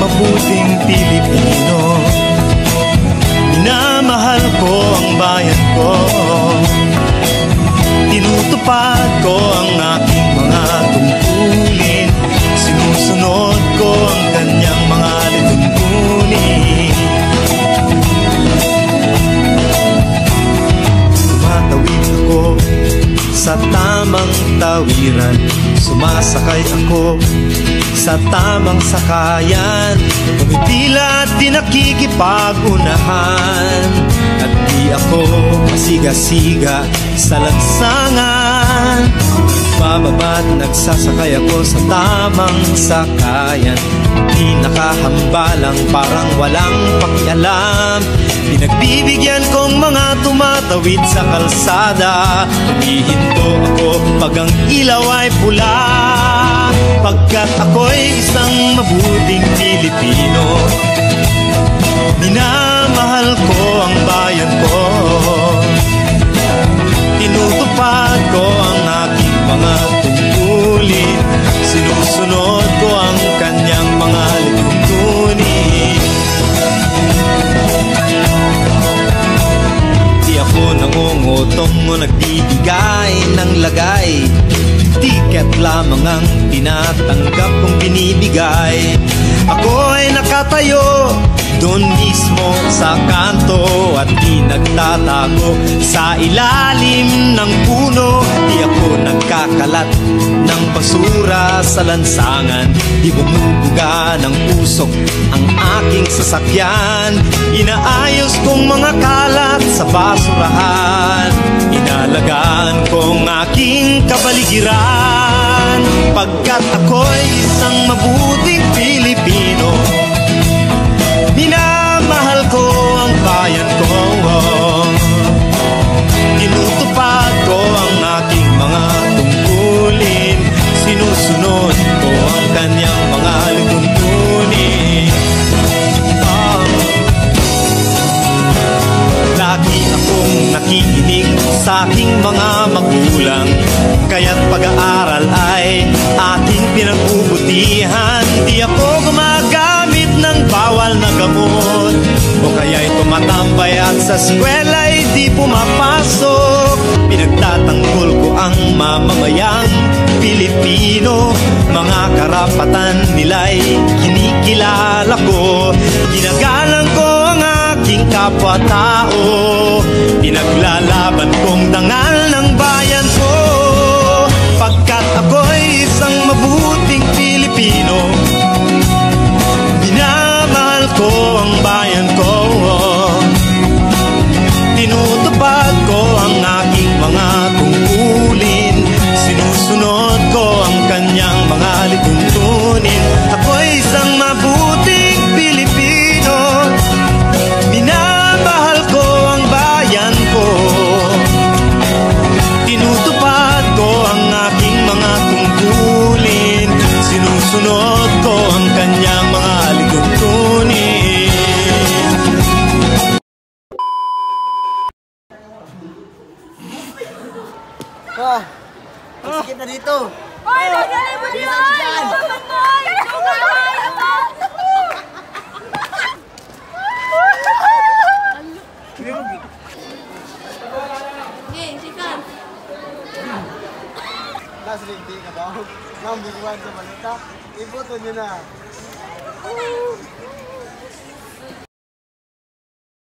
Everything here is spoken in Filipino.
mabuting Pilipino. Minamahal ko ang bayan ko, tinutupad ko ang aking mga tungkulin, sinusunod ko ang kanyang mga lituntunin. Tumatawid ako sa tamang tawiran, sumasakay ako sa tamang sakayan, pumipila at di nakikipag-unahan, at di ako masiga-siga sa lansangan. Bababa't nagsasakay ako sa tamang sakayan, di nakahambalang parang walang pakialam. Pinagbibigyan kong mga tumatawid sa kalsada, humihinto ako pag ang ilaw ay pula, pagkat ako'y isang mabuting Pilipino. Minamahal ko ang bayan ko, tinutupad ko ang aking mga tungkulin, sinusunod ko ang kanyang mga lituntunin. Di ako nangungutong o nagbibigay ng lagay, tiket lamang ang tinatanggap kong binibigay. Ako ay nakatayo doon mismo sa kanto at di nagtatago sa ilalim ng puno. Di ako nagkakalat ng basura sa lansangan, di bumubuga ng usok ang aking sasakyan. Inaayos kong mga kalat sa basurahan, inalagaan kong aking kapaligiran, pagkat ako'y isang mabuting Pilipino. Minamahal ko ang bayan ko, tinutupad ko ang aking mga tungkulin, sinusunod ko ang kanyang mga lituntunin. Lagi akong nakikinig sa aking mga magulang, kaya't pag-aaral ay aking pinagbubutihan. Di ako gumagamit ng bawal na gamot, o kaya'y tumatambay at sa eskwela'y di pumapasok. Pinagtatanggol ko ang mamamayang Pilipino, mga karapatan nila'y kinikilala ko. Ginagalang ko ang aking kapwa-tao, pinaglalaban kong dangal ng bayan ko, pagkat ako'y isang mabuting Pilipino. Minamahal ko ang bayan ko, tinutupad ko ang aking mga tungkulin, sinusunod ko ang kanyang mga lituntunin. Ako'y isang mabuting Pilipino, minamahal ko ang bayan ko, tinutupad ko ang aking mga tungkulin, sinusunod ko ang kanyang mga lituntunin. Sikip na dito. Hoy, magaling mo dyan! Okay, sikat. Last ring, di ka ba? Nambiguan sa malita. Ibuto nyo na.